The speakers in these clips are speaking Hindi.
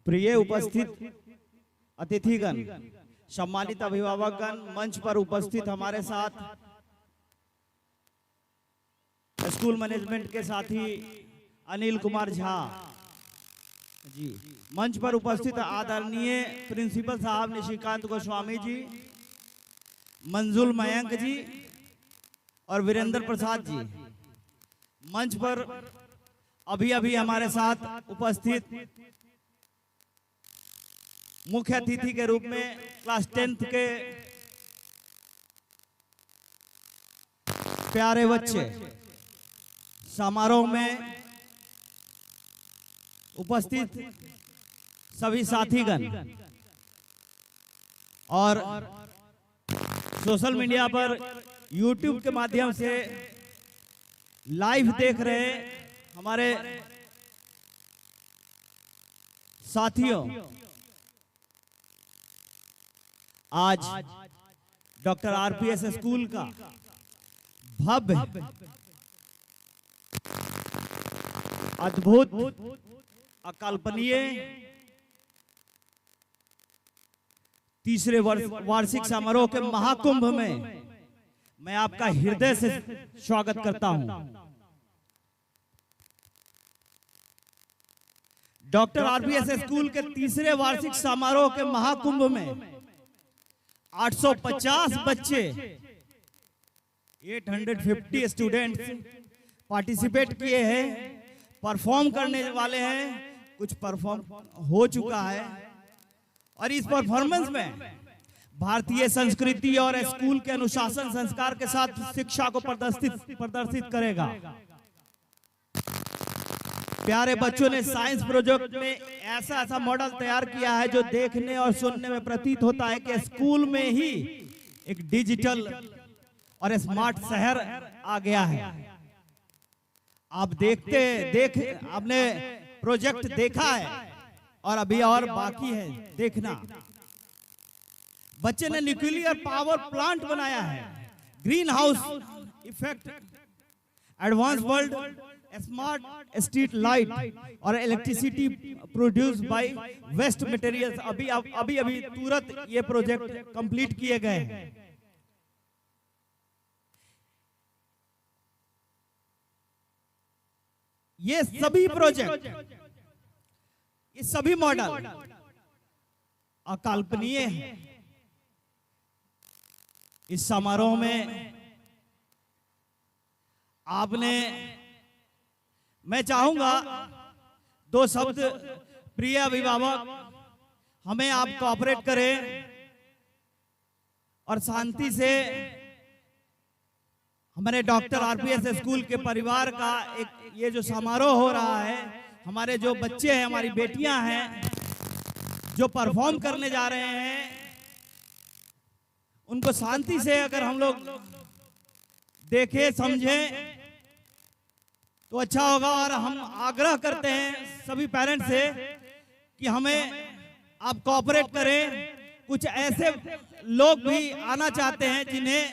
प्रिय उपस्थित अतिथिगण, सम्मानित अभिभावकगण, मंच पर उपस्थित हमारे साथ स्कूल मैनेजमेंट के साथी अनिल कुमार झा जी, मंच पर उपस्थित आदरणीय प्रिंसिपल साहब निशिकांत गोस्वामी जी, मंजुल मयंक जी और वीरेंद्र प्रसाद जी, मंच पर अभी अभी हमारे साथ उपस्थित मुख्य अतिथि के रूप में क्लास 10th के प्यारे बच्चे समारोह में उपस्थित सभी साथीगण और सोशल मीडिया पर YouTube के माध्यम से लाइव देख रहे हमारे साथियों, आज डॉक्टर RPS स्कूल का भव्य, अद्भुत, अकल्पनीय तीसरे वार्षिक समारोह के महाकुंभ में मैं आपका हृदय से स्वागत करता हूं। डॉक्टर RPS स्कूल के तीसरे वार्षिक समारोह के महाकुंभ में 850 बच्चे, 850 स्टूडेंट्स पार्टिसिपेट किए हैं, परफॉर्म करने वाले हैं, कुछ परफॉर्म हो चुका है और इस परफॉर्मेंस में भारतीय संस्कृति और स्कूल के अनुशासन संस्कार के साथ शिक्षा को प्रदर्शित करेगा। प्यारे बच्चों ने साइंस प्रोजेक्ट में ऐसा मॉडल तैयार किया है जो देखने और सुनने में प्रतीत होता है कि स्कूल में ही एक डिजिटल और स्मार्ट शहर आ गया है। आप आपने प्रोजेक्ट देखा है और अभी और बाकी है देखना। बच्चे ने न्यूक्लियर पावर प्लांट बनाया है, green house effect, advance world, smart street light और electricity produce by waste materials. अभी तुरंत ये प्रोजेक्ट कंप्लीट किए गए हैं। ये सभी प्रोजेक्ट, ये सभी मॉडल अकल्पनीय है। इस समारोह में मैं चाहूंगा 2 शब्द, प्रिय अभिभावक, हमें आप कोऑपरेट करें और शांति से हमारे डॉक्टर RPS स्कूल के परिवार का एक ये जो समारोह हो रहा है, हमारे जो बच्चे हैं, हमारी बेटियां हैं जो परफॉर्म करने जा रहे हैं, उनको शांति से अगर हम लोग देखें समझें तो अच्छा होगा। और हम आग्रह करते हैं सभी पेरेंट्स से कि हमें आप कोऑपरेट करें। कुछ ऐसे लोग भी आना चाहते हैं जिन्हें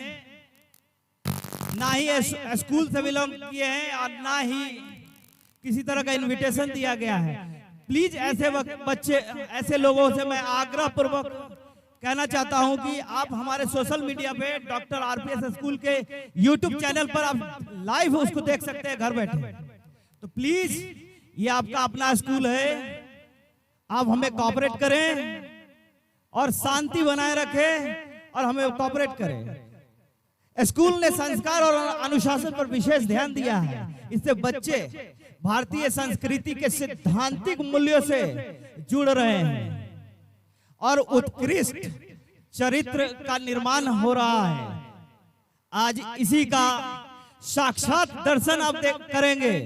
ना ही स्कूल से बिलोंग किए हैं और ना ही किसी तरह का इनविटेशन दिया गया है। प्लीज ऐसे बच्चे, ऐसे लोगों से मैं आग्रह पूर्वक कहना चाहता हूं कि आप हमारे सोशल मीडिया पे डॉक्टर RPS स्कूल के YouTube चैनल पर आप लाइव उसको देख सकते हैं घर बैठे। तो प्लीज ये आपका अपना स्कूल है, आप हमें कोऑपरेट करें और शांति बनाए रखें और हमें कोऑपरेट करें। स्कूल ने संस्कार और अनुशासन पर विशेष ध्यान दिया है। इससे बच्चे भारतीय संस्कृति के सिद्धांतिक मूल्यों से जुड़ रहे हैं और उत्कृष्ट चरित्र का निर्माण हो रहा है। आज इसी का साक्षात दर्शन आप करेंगे।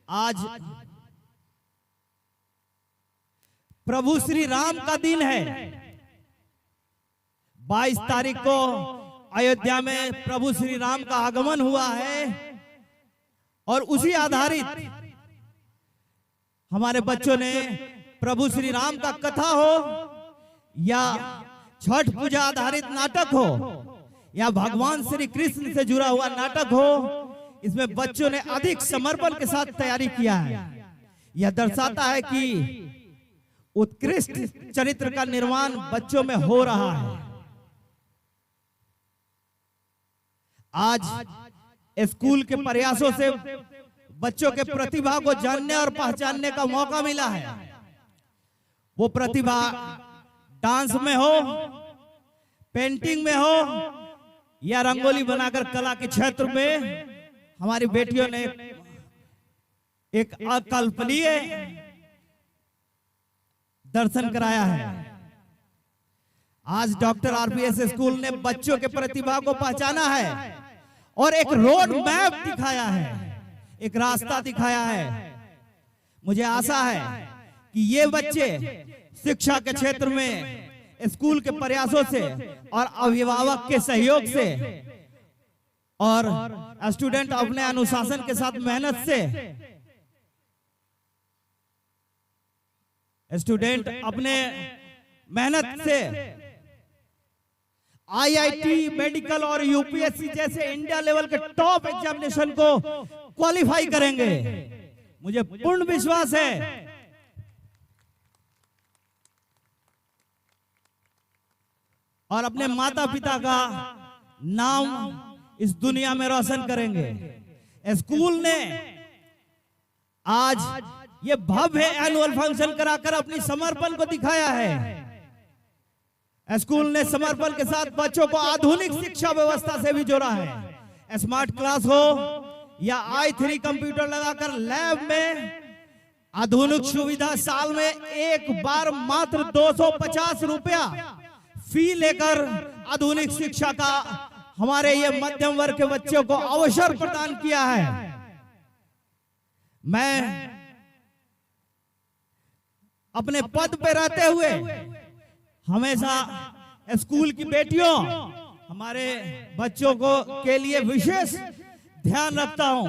आज प्रभु श्री राम का दिन है। 22 तारीख को अयोध्या में प्रभु श्री राम का आगमन हुआ है और उसी आधारित हमारे बच्चों ने प्रभु श्री राम का कथा हो या छठ पूजा आधारित नाटक हो या भगवान श्री कृष्ण से जुड़ा हुआ नाटक हो, इसमें बच्चों ने अधिक समर्पण के साथ तैयारी किया है। यह दर्शाता है कि उत्कृष्ट चरित्र का निर्माण बच्चों में हो रहा है। आज स्कूल के प्रयासों से बच्चों के प्रतिभा को जानने और पहचानने का मौका मिला है। वो प्रतिभा डांस में हो, पेंटिंग में हो या रंगोली बनाकर कला के क्षेत्र में हमारी बेटियों ने एक अकल्पनीय दर्शन कराया है। आज डॉक्टर आरपीएस स्कूल ने बच्चों के प्रतिभा को पहचाना है और एक रोड मैप दिखाया है, एक रास्ता दिखाया है। मुझे आशा है कि ये बच्चे शिक्षा के क्षेत्र में स्कूल के प्रयासों से और अभिभावक के सहयोग से और स्टूडेंट अपने अनुशासन के साथ मेहनत से, स्टूडेंट अपने मेहनत से आईआईटी, मेडिकल और यूपीएससी जैसे इंडिया लेवल के टॉप एग्जामिनेशन को क्वालिफाई करेंगे। मुझे पूर्ण विश्वास है। और अपने माता पिता का नाम इस दुनिया में रोशन करेंगे। स्कूल ने आज ये भव्य एनुअल फंक्शन कराकर अपनी समर्पण को दिखाया है। स्कूल ने समर्पण के साथ बच्चों को आधुनिक शिक्षा व्यवस्था से भी जोड़ा है। स्मार्ट क्लास हो या i3 कंप्यूटर लगाकर लैब में आधुनिक सुविधा, साल में एक बार मात्र 250 रुपया फी लेकर आधुनिक शिक्षा का हमारे ये मध्यम वर्ग के बच्चों को अवसर प्रदान किया है। मैं अपने पद पे रहते हुए हमेशा स्कूल की बेटियों, हमारे बच्चों को के लिए विशेष ध्यान रखता हूं।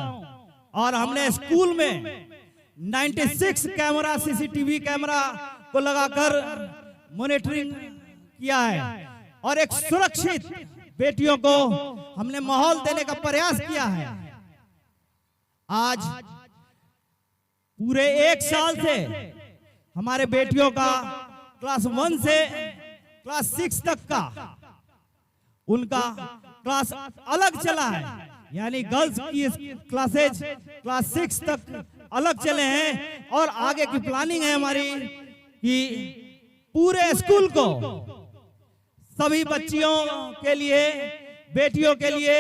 और हमने स्कूल में 96 कैमरा, सीसीटीवी कैमरा को लगाकर मॉनिटरिंग किया है और एक सुरक्षित बेटियों को हमने माहौल देने का प्रयास किया है। आज पूरे एक साल से हमारे बेटियों का क्लास 1 से क्लास 6 तक का उनका क्लास अलग चला है, यानी गर्ल्स की क्लासेज क्लास 6 तक अलग चले हैं। और आगे की प्लानिंग है हमारी कि पूरे स्कूल को सभी बच्चियों के लिए, बेटियों के लिए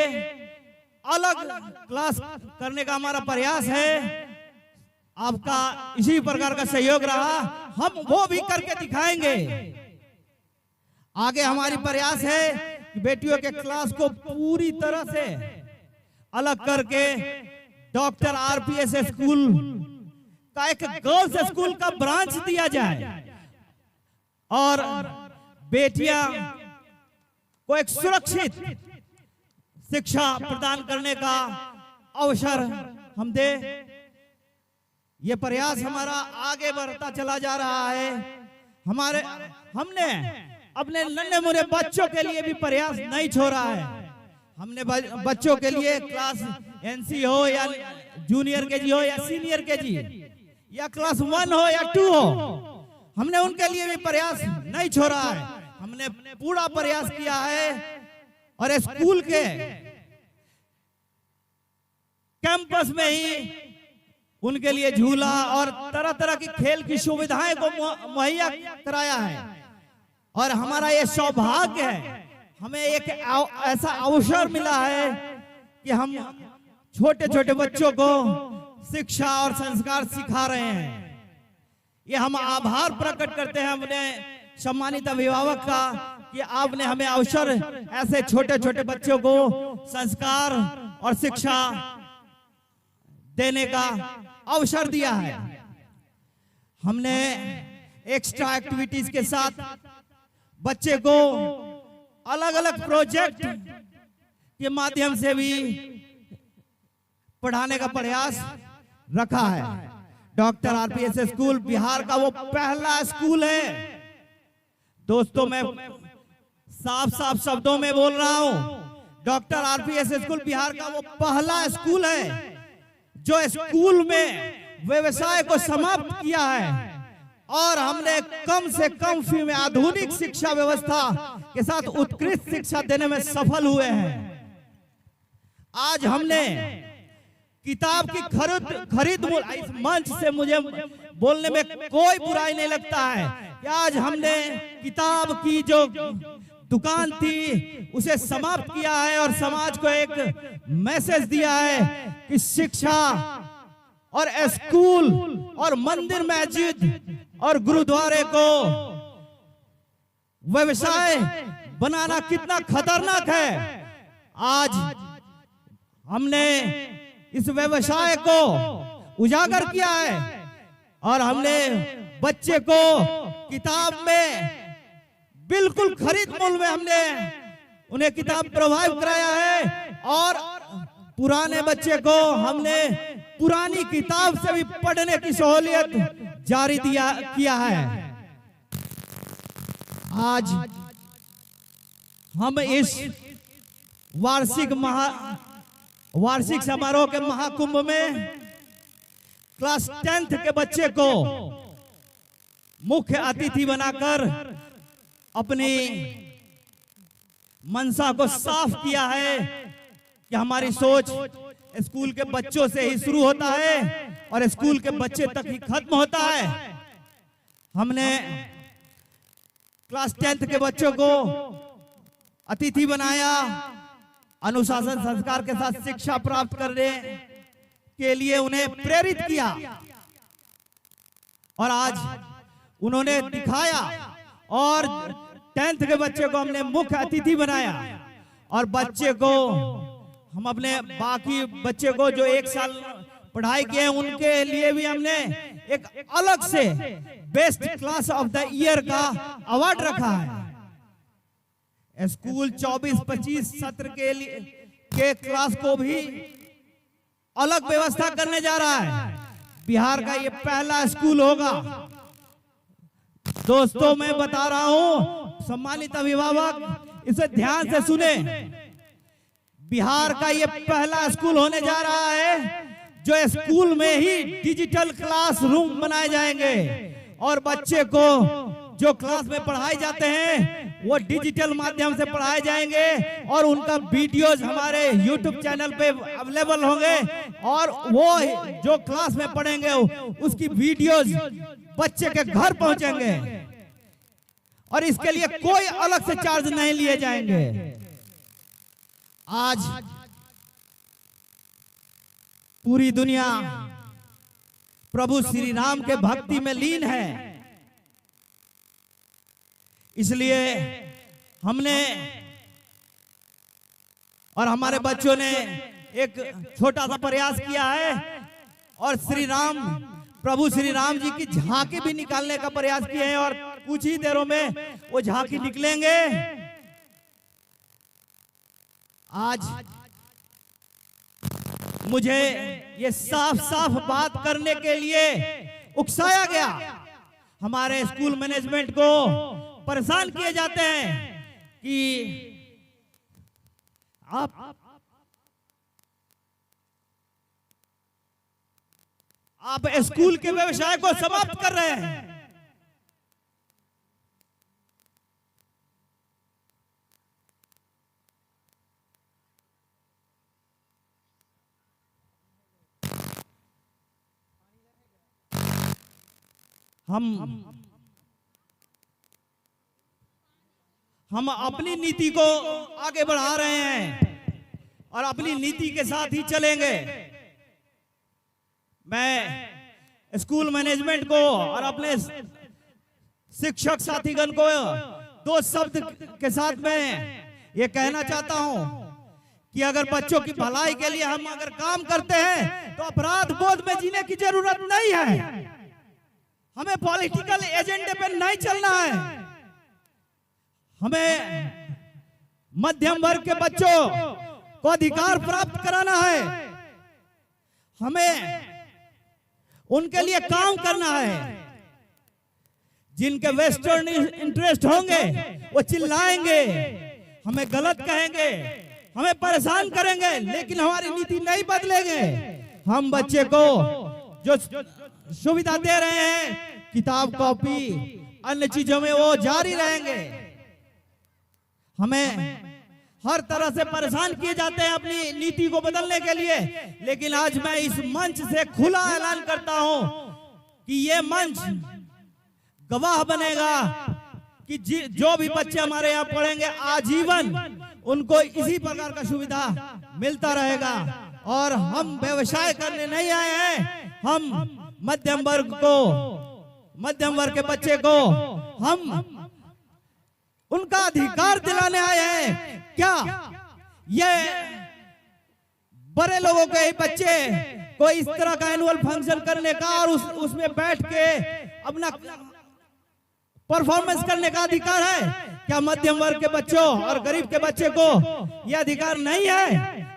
अलग क्लास करने का हमारा प्रयास है। आपका इसी प्रकार का सहयोग रहा, हम वो भी करके दिखाएंगे। आगे हमारी प्रयास है कि बेटियों के क्लास को पूरी तरह से अलग करके डॉक्टर आरपीएस स्कूल का एक गर्ल्स स्कूल का ब्रांच दिया जाए और बेटियां को एक सुरक्षित शिक्षा प्रदान करने का अवसर हम दे। ये प्रयास हमारा आगे बढ़ता चला जा रहा है। हमने अपने नन्हे मुन्ने बच्चों के लिए भी प्रयास नहीं छोड़ा है। हमने बच्चों के लिए क्लास एनसी हो या जूनियर केजी हो या सीनियर केजी या क्लास 1 हो या 2 हो, हमने उनके लिए भी प्रयास नहीं छोड़ा है। हमने पूरा प्रयास किया है और स्कूल के कैंपस में ही उनके लिए झूला और तरह तरह की खेल की सुविधाएं को मुहैया कराया है। और हमारा ये सौभाग्य है, हमें एक ऐसा अवसर मिला है कि हम छोटे छोटे बच्चों को शिक्षा और संस्कार सिखा रहे हैं। ये हम आभार प्रकट करते हैं अपने सम्मानित अभिभावक का कि आपने हमें अवसर ऐसे छोटे छोटे बच्चों को संस्कार और शिक्षा देने का अवसर दिया है। हमने एक्स्ट्रा एक्टिविटीज के साथ बच्चे को अलग अलग प्रोजेक्ट के माध्यम से भी पढ़ाने का प्रयास रखा है। डॉक्टर आरपीएस स्कूल बिहार का वो पहला स्कूल है। दोस्तों, मैं साफ साफ शब्दों में बोल रहा हूं, डॉक्टर आरपीएस स्कूल बिहार का वो पहला स्कूल है जो स्कूल में व्यवसाय को समाप्त किया है और हमने हमने कम से कम फी में आधुनिक शिक्षा व्यवस्था के साथ उत्कृष्ट शिक्षा देने में सफल हुए हैं। आज हमने किताब की खरीद मूल्य, इस मंच से मुझे बोलने में कोई बुराई नहीं लगता है कि आज हमने किताब की जो दुकान थी उसे समाप्त किया है और समाज को एक मैसेज दिया है कि शिक्षा और स्कूल और मंदिर मस्जिद और गुरुद्वारे को व्यवसाय बनाना कितना खतरनाक है। आज हमने इस व्यवसाय को उजागर किया है और हमने बच्चे को किताब में बिल्कुल खरीद मूल्य में हमने उन्हें किताब प्रोवाइड कराया है और पुराने बच्चे को हमने पुरानी किताब से भी पढ़ने की सहूलियत जारी किया है। आज हम इस वार्षिक समारोह के महाकुंभ में क्लास 10th के बच्चे को मुख्य अतिथि बनाकर अपनी मंशा को साफ किया है कि हमारी सोच स्कूल के बच्चों से ही शुरू होता है और स्कूल के बच्चे तक ही खत्म होता है। हमने क्लास 10th के बच्चों को अतिथि बनाया, अनुशासन संस्कार के साथ शिक्षा प्राप्त करने के लिए उन्हें प्रेरित किया और आज उन्होंने दिखाया और 10th के बच्चे को हमने मुख्य अतिथि बनाया और बच्चे को हम अपने बाकी बच्चे को जो 1 साल पढ़ाई किए उनके लिए भी हमने एक अलग से best class of the year का अवार्ड रखा है। स्कूल 24-25 सत्र के क्लास को भी अलग व्यवस्था करने जा रहा है। बिहार का ये पहला स्कूल होगा। दोस्तों मैं बता रहा हूं, सम्मानित अभिभावक इसे ध्यान से सुने, बिहार का ये पहला स्कूल होने जा रहा है जो स्कूल में ही डिजिटल क्लासरूम बनाए जाएंगे और बच्चे को जो क्लास में पढ़ाए जाते हैं वो डिजिटल माध्यम से पढ़ाए जाएंगे और उनका वीडियोज हमारे YouTube चैनल पे अवेलेबल होंगे और वो जो क्लास में पढ़ेंगे उसकी वीडियोज बच्चे के घर पहुंचेंगे और इसके लिए कोई अलग से चार्ज नहीं लिए जाएंगे। आज पूरी दुनिया प्रभु श्री राम के भक्ति में लीन है, इसलिए हमने और हमारे बच्चों ने एक छोटा सा प्रयास किया है और प्रभु श्री राम जी की झांकी भी निकालने का प्रयास किए हैं और कुछ ही देरों में वो झांकी निकलेंगे। आज मुझे ये साफ साफ बात करने के लिए उकसाया गया। हमारे स्कूल मैनेजमेंट को परेशान किए जाते हैं कि आप स्कूल के व्यवसाय को समाप्त कर रहे हैं। हम अपनी नीति को आगे बढ़ा रहे हैं और अपनी नीति के साथ ही चलेंगे। मैं स्कूल मैनेजमेंट को और अपने शिक्षक साथीगण को 2 शब्द के साथ में ये कहना चाहता हूं कि अगर बच्चों की भलाई के लिए हम अगर काम करते हैं तो अपराध बोध में जीने की जरूरत नहीं है। हमें पॉलिटिकल एजेंडे पे नहीं चलना है। हमें मध्यम वर्ग के बच्चों को अधिकार प्राप्त कराना है। हमें उनके लिए काम करना है। जिनके वेस्टर्न इंटरेस्ट होंगे वो चिल्लाएंगे, हमें गलत कहेंगे, हमें परेशान करेंगे, लेकिन हमारी नीति नहीं बदलेंगे। हम बच्चे को जो सुविधा दे रहे हैं किताब कॉपी अन्य चीजों में वो जारी रहेंगे। हमें हर तरह से परेशान किए जाते हैं अपनी नीति को बदलने के लिए, लेकिन आज मैं इस मंच से खुला ऐलान करता हूं कि ये मंच गवाह बनेगा कि जो भी बच्चे हमारे यहाँ पढ़ेंगे आजीवन उनको इसी प्रकार का सुविधा मिलता रहेगा। और हम व्यवसाय करने नहीं आए हैं, हम मध्यम वर्ग के बच्चे को हम उनका अधिकार दिलाने आए हैं। क्या ये बड़े लोगों के बच्चे को इस तरह का एनुअल फंक्शन करने का और उसमें बैठ के अपना परफॉर्मेंस करने का अधिकार है? क्या मध्यम वर्ग के बच्चों और गरीब के बच्चे को यह अधिकार नहीं है?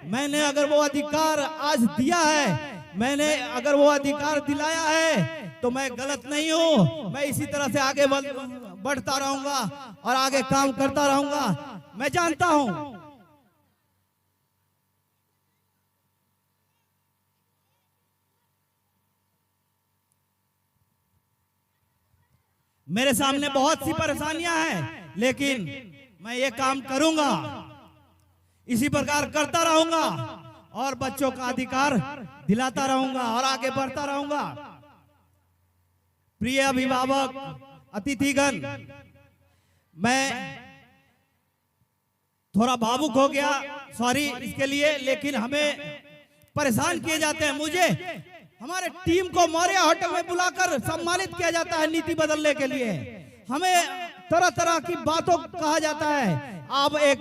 मैंने अगर वो अधिकार आज दिया है, मैंने अगर वो अधिकार दिलाया है, तो मैं गलत नहीं हूं। मैं इसी तरह से आगे बढ़ता रहूंगा और आगे काम करता रहूंगा। मैं जानता हूं मेरे सामने बहुत सी परेशानियां हैं, लेकिन मैं ये काम करूंगा, इसी प्रकार करता रहूंगा और बच्चों का अधिकार दिलाता रहूंगा और आगे बढ़ता रहूंगा। प्रिय अभिभावक, अतिथिगण, मैं थोड़ा भावुक हो गया, सॉरी इसके लिए, लेकिन हमें परेशान किए जाते हैं। मुझे हमारे टीम को मौर्य होटल में बुलाकर सम्मानित किया जाता है नीति बदलने के लिए। हमें तरह तरह की बातों कहा जाता है। आप एक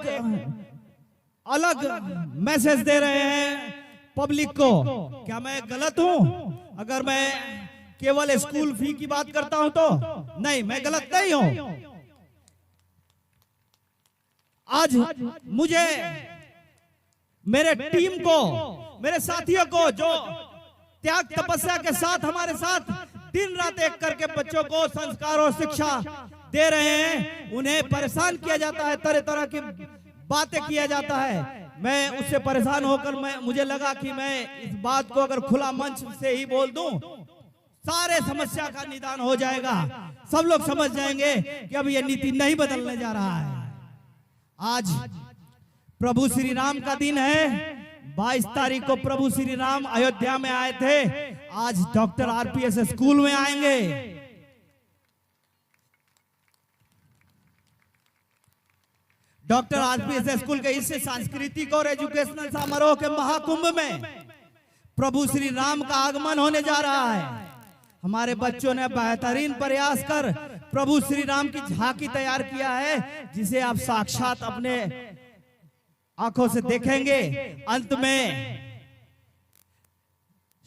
अलग मैसेज दे रहे हैं पब्लिक को। क्या मैं गलत हूं अगर मैं केवल स्कूल फी की बात करता हूं? तो नहीं, मैं गलत नहीं हूं। आज मुझे मेरे टीम को, मेरे साथियों को जो त्याग तपस्या के साथ हमारे साथ दिन रात एक करके बच्चों को संस्कार और शिक्षा दे रहे हैं, उन्हें परेशान किया जाता है, तरह तरह की बातें किया जाता है। मैं उससे परेशान होकर मुझे लगा कि मैं इस बात को अगर खुला मंच से ही बोल दूं, सारे समस्या का निदान हो जाएगा। सब लोग समझ जाएंगे कि अब ये नीति नहीं बदलने जा रहा है। आज प्रभु श्री राम का दिन है। 22 तारीख को प्रभु श्री राम अयोध्या में आए थे। आज डॉक्टर आरपीएस स्कूल में आएंगे। डॉक्टर आरपीएस स्कूल के इस सांस्कृतिक और एजुकेशनल समारोह के महाकुंभ में प्रभु श्री राम का आगमन होने जा रहा है। हमारे बच्चों ने बेहतरीन प्रयास कर प्रभु श्री राम की झांकी तैयार किया है, जिसे आप साक्षात अपने आंखों से देखेंगे। अंत में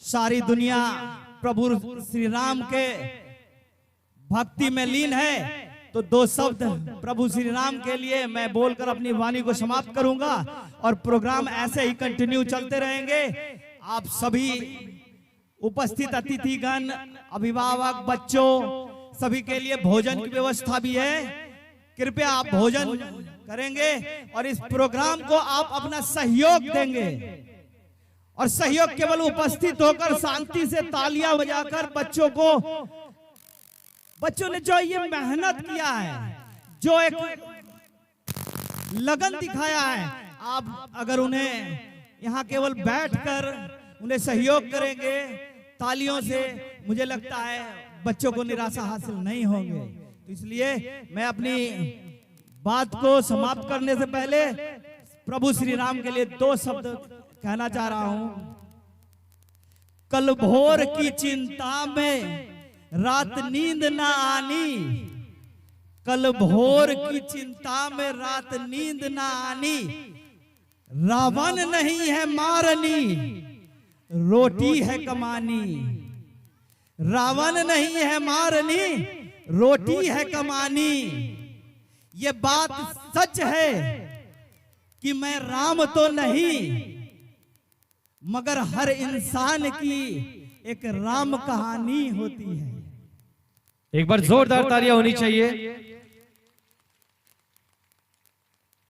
सारी दुनिया प्रभु श्री राम के भक्ति में लीन है। तो 2 शब्द प्रभु श्री राम के लिए मैं बोलकर अपनी वाणी को समाप्त करूंगा और प्रोग्राम ऐसे ही कंटिन्यू चलते रहेंगे। आप सभी उपस्थित अतिथिगण, अभिभावक, बच्चों सभी के लिए भोजन की व्यवस्था भी है। कृपया आप भोजन करेंगे और इस प्रोग्राम को आप अपना सहयोग देंगे। और सहयोग केवल उपस्थित होकर शांति से तालियां बजाकर बच्चों ने जो ये मेहनत किया है, जो एक लगन दिखाया है, आप अगर उन्हें यहाँ केवल बैठकर उन्हें सहयोग करेंगे तालियों से, मुझे लगता है बच्चों को निराशा हासिल नहीं होगी। तो इसलिए मैं अपनी बात को समाप्त करने से पहले प्रभु श्री राम के लिए 2 शब्द कहना चाह रहा हूं। कल भोर की चिंता में रात नींद ना आनी, कल भोर की चिंता में रात नींद ना आनी, रावण नहीं है मारनी, रोटी है कमानी। रावण नहीं है मारनी, रोटी है कमानी। ये बात सच है कि मैं राम तो नहीं, मगर हर इंसान की एक राम कहानी होती है। एक बार जोरदार तालियां होनी चाहिए।